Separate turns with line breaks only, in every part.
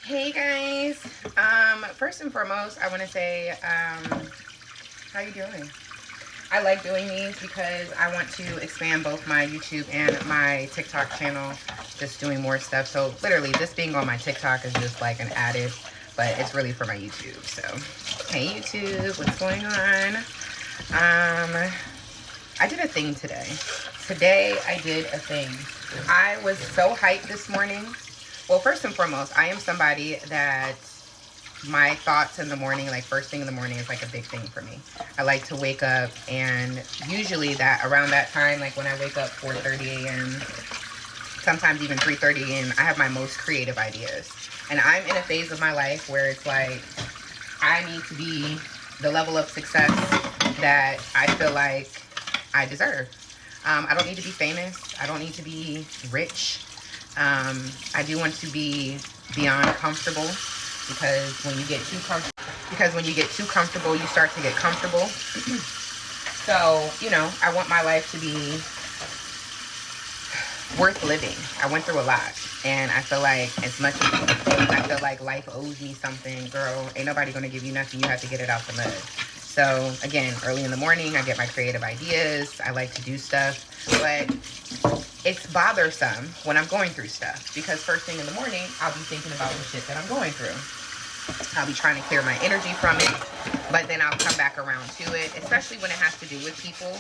Hey guys. First and foremost, I want to say, how you doing? I like doing these because I want to expand both my YouTube and my TikTok channel, just doing more stuff. So literally, this being on my TikTok is just like an added, but it's really for my YouTube. So, hey YouTube, what's going on? I did a thing today. Today I did a thing. I was so hyped this morning. Well, first and foremost, I am somebody that my thoughts in the morning, like first thing in the morning, is like a big thing for me. I like to wake up, and usually that around that time, like when I wake up 4:30 a.m., sometimes even 3:30 a.m., I have my most creative ideas. And I'm in a phase of my life where it's like I need to be the level of success that I feel like I deserve. I don't need to be famous. I don't need to be rich. I do want to be beyond comfortable, because when you get too comfortable, you start to get comfortable. So, I want my life to be worth living. I went through a lot, and I feel like as much as I feel like life owes me something, girl, ain't nobody gonna give you nothing. You have to get it out the mud. So again, early in the morning, I get my creative ideas. I like to do stuff, but it's bothersome when I'm going through stuff, because first thing in the morning, I'll be thinking about the shit that I'm going through. I'll be trying to clear my energy from it, but then I'll come back around to it, especially when it has to do with people,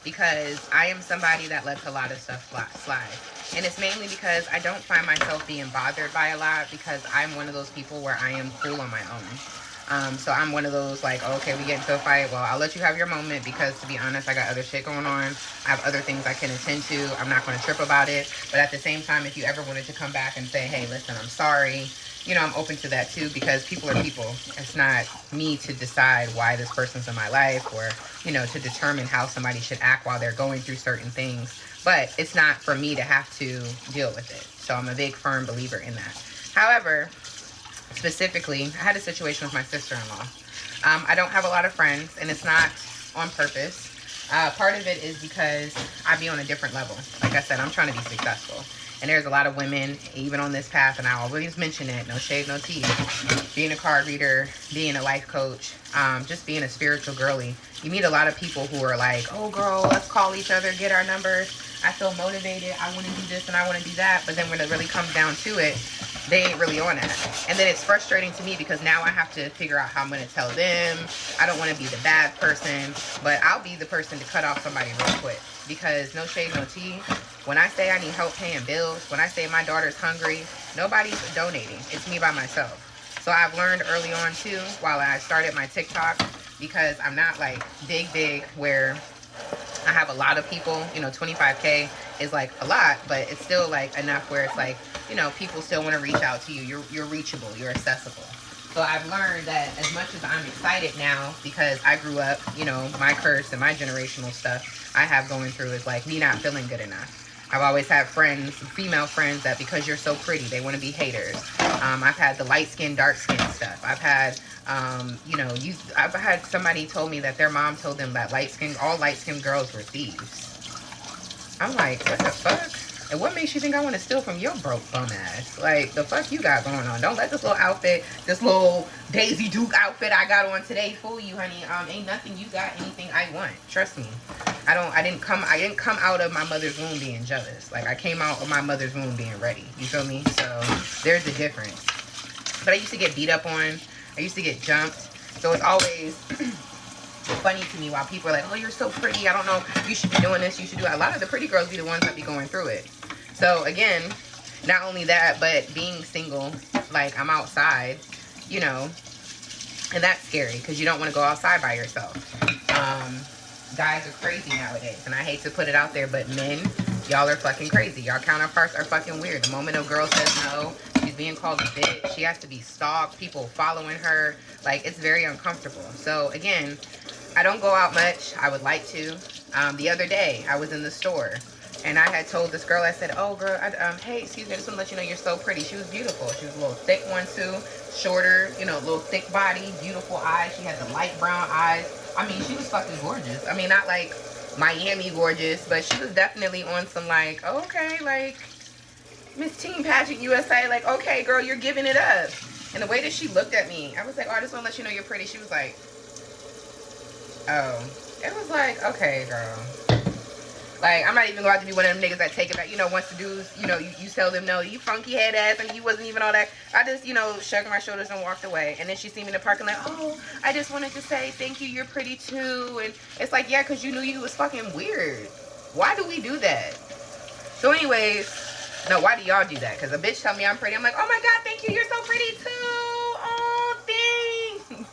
because I am somebody that lets a lot of stuff slide. And it's mainly because I don't find myself being bothered by a lot, because I'm one of those people where I am cool on my own. So I'm one of those like, oh, okay, we get into a fight. Well, I'll let you have your moment, because to be honest, I got other shit going on. I have other things I can attend to. I'm not going to trip about it. But at the same time, if you ever wanted to come back and say, hey, listen, I'm sorry, I'm open to that too, because people are people. It's not me to decide why this person's in my life, or, to determine how somebody should act while they're going through certain things. But it's not for me to have to deal with it. So I'm a big, firm believer in that. However, specifically, I had a situation with my sister-in-law. I don't have a lot of friends, and it's not on purpose. Part of it is because I be on a different level. Like I said, I'm trying to be successful. And there's a lot of women, even on this path, and I always mention it, no shade, no tea. Being a card reader, being a life coach, just being a spiritual girly. You meet a lot of people who are like, oh girl, let's call each other, get our numbers. I feel motivated, I want to do this and I want to do that. But then when it really comes down to it, they ain't really on that. And then it's frustrating to me, because now I have to figure out how I'm going to tell them. I don't want to be the bad person, but I'll be the person to cut off somebody real quick. Because no shade, no tea. When I say I need help paying bills, when I say my daughter's hungry, nobody's donating. It's me by myself. So I've learned early on too, while I started my TikTok, because I'm not like big where I have a lot of people, 25K is like a lot, but it's still like enough where it's like, people still want to reach out to you. You're reachable, you're accessible. So I've learned that as much as I'm excited now, because I grew up, my curse and my generational stuff I have going through is like me not feeling good enough. I've always had friends, female friends, that because you're so pretty, they want to be haters. I've had the light skin, dark skin stuff. I've had, I've had somebody told me that their mom told them that all light skin girls were thieves. I'm like, what the fuck? And what makes you think I want to steal from your broke bum ass? Like, the fuck you got going on? Don't let this little outfit, this little Daisy Duke outfit I got on today fool you, honey. Ain't nothing you got anything I want. Trust me. I didn't come out of my mother's womb being jealous. Like, I came out of my mother's womb being ready. You feel me? So there's a difference. But I used to get beat up on. I used to get jumped. So it's always funny to me while people are like, oh, you're so pretty, I don't know, you should be doing this, you should do that. A lot of the pretty girls be the ones that be going through it. So again, not only that, but being single, like I'm outside, and that's scary, because you don't want to go outside by yourself. Guys are crazy nowadays, and I hate to put it out there, but men, y'all are fucking crazy. Y'all counterparts are fucking weird. The moment a girl says no, she's being called a bitch, she has to be stalked, people following her. Like, it's very uncomfortable. So again, I don't go out much. I would like to. The other day, I was in the store, and I had told this girl, I said, oh, girl, hey, excuse me, I just want to let you know you're so pretty. She was beautiful. She was a little thick one, too. Shorter, little thick body, beautiful eyes. She had the light brown eyes. I mean, she was fucking gorgeous. I mean, not like Miami gorgeous, but she was definitely on some like, okay, like, Miss Teen Pageant USA. Like, okay, girl, you're giving it up. And the way that she looked at me, I was like, oh, I just want to let you know you're pretty. She was like, oh. It was like, okay, girl. Like, I'm not even going to be one of them niggas that take it back. You know, once the dudes, you know, you tell them, no, you funky head ass, and you wasn't even all that. I just, you know, shrugged my shoulders and walked away. And then she see me in the parking lot, oh, I just wanted to say thank you, you're pretty too. And it's like, yeah, because you knew you was fucking weird. Why do we do that? So anyways, no, why do y'all do that? Because a bitch tell me I'm pretty. I'm like, oh my God, thank you, you're so pretty too. Oh, thanks.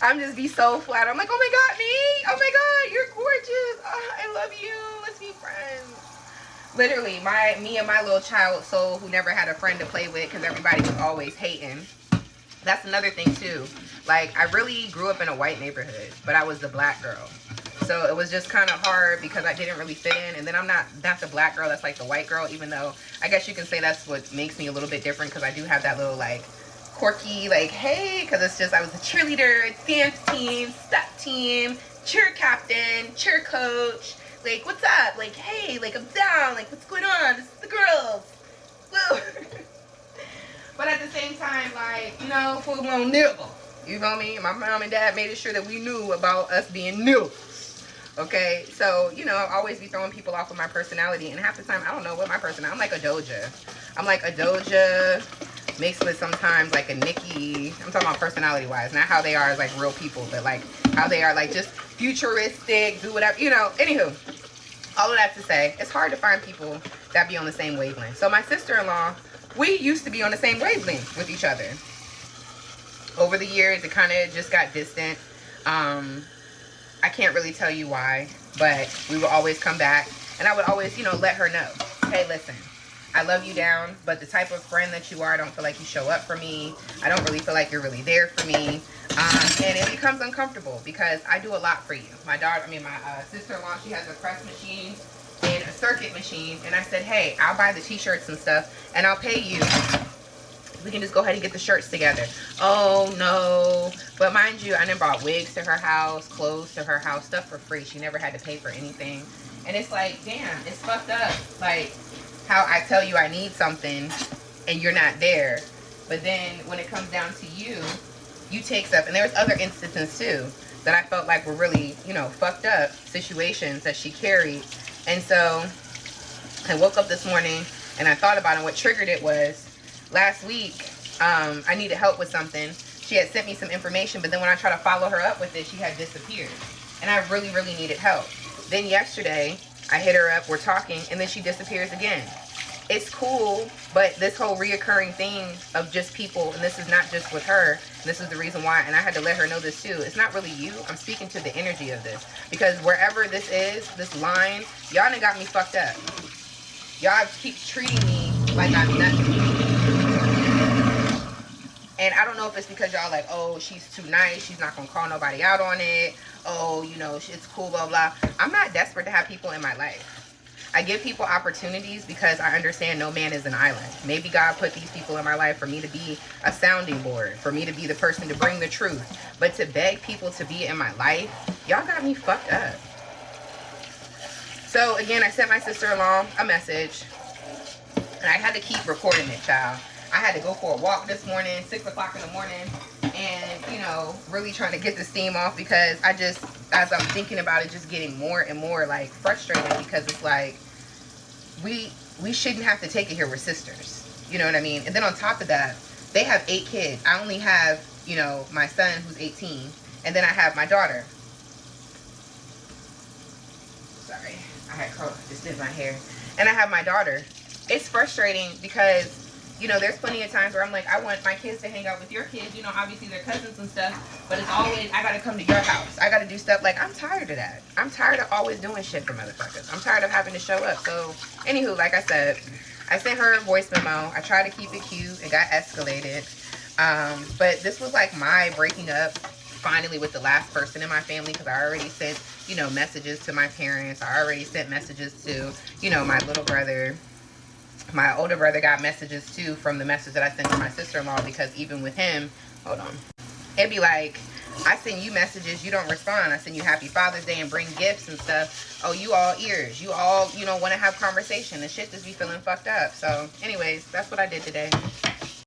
I'm just be so flat. I'm like, oh my God, me? Oh my God, you're gorgeous. Oh, I love you. Let's be friends. Literally, me and my little child soul who never had a friend to play with because everybody was always hating. That's another thing too. Like, I really grew up in a white neighborhood, but I was the black girl. So it was just kind of hard because I didn't really fit in. And then I'm not the black girl that's like the white girl, even though I guess you can say that's what makes me a little bit different because I do have that little like quirky, like, hey, because it's just I was a cheerleader, dance team, step team, cheer captain, cheer coach. Like, what's up? Like, hey, like, I'm down. Like, what's going on? This is the girls. Woo. But at the same time, like, you know, full-blown nigga. You feel me? My mom and dad made sure that we knew about us being niggas. Okay? So, you know, I always be throwing people off with my personality. And half the time, I don't know what my personality. I'm like a Doja. I'm like a Doja mixed with sometimes like a Nicki. I'm talking about personality-wise. Not how they are as like real people. But like how they are like just futuristic, do whatever. You know, anywho. All of that to say, it's hard to find people that be on the same wavelength. So my sister-in-law, we used to be on the same wavelength with each other. Over the years, it kind of just got distant. I can't really tell you why, but we would always come back. And I would always, you know, let her know, hey, listen, I love you down, but the type of friend that you are, I don't feel like you show up for me. I don't really feel like you're really there for me. And it becomes uncomfortable because I do a lot for you. My daughter, my sister-in-law, she has a press machine and a circuit machine. And I said, hey, I'll buy the t-shirts and stuff and I'll pay you. We can just go ahead and get the shirts together. Oh, no. But mind you, I never bought wigs to her house, clothes to her house, stuff for free. She never had to pay for anything. And it's like, damn, it's fucked up. Like, how I tell you I need something and you're not there. But then when it comes down to you, you take stuff. And there's other instances too that I felt like were really, you know, fucked up situations that she carried. And so I woke up this morning and I thought about it. And what triggered it was last week, I needed help with something. She had sent me some information, but then when I tried to follow her up with it, she had disappeared. And I really, really needed help. Then yesterday, I hit her up, we're talking, and then she disappears again. It's cool, but this whole reoccurring thing of just people, and this is not just with her, and this is the reason why, and I had to let her know this too, it's not really you, I'm speaking to the energy of this. Because wherever this is, this line, y'all done got me fucked up. Y'all keep treating me like I'm nothing. And I don't know if it's because y'all like, oh, she's too nice, she's not gonna call nobody out on it, oh, you know, it's cool, blah, blah. I'm not desperate to have people in my life. I give people opportunities because I understand no man is an island. Maybe God put these people in my life for me to be a sounding board, for me to be the person to bring the truth. But to beg people to be in my life, y'all got me fucked up. So again, I sent my sister-in-law a message, and I had to keep recording it, child. I had to go for a walk this morning, 6 o'clock in the morning, and, you know, really trying to get the steam off because I just, as I'm thinking about it, just getting more and more, like, frustrated because it's like, we shouldn't have to take it here. We're sisters. You know what I mean? And then on top of that, they have 8 kids. I only have, you know, my son who's 18, and then I have my daughter. Sorry, I had just did my hair. And I have my daughter. It's frustrating because, you know, there's plenty of times where I'm like, I want my kids to hang out with your kids. You know, obviously they're cousins and stuff. But it's always, I got to come to your house. I got to do stuff. Like, I'm tired of that. I'm tired of always doing shit for motherfuckers. I'm tired of having to show up. So, anywho, like I said, I sent her a voice memo. I tried to keep it cute. It got escalated. But this was like my breaking up finally with the last person in my family because I already sent, you know, messages to my parents. I already sent messages to, you know, my little brother. My older brother got messages too from the message that I sent to my sister-in-law because even with him, hold on, it'd be like, I send you messages, you don't respond. I send you Happy Father's Day and bring gifts and stuff. Oh, you all ears. You all, want to have conversation. The shit just be feeling fucked up. So, anyways, that's what I did today.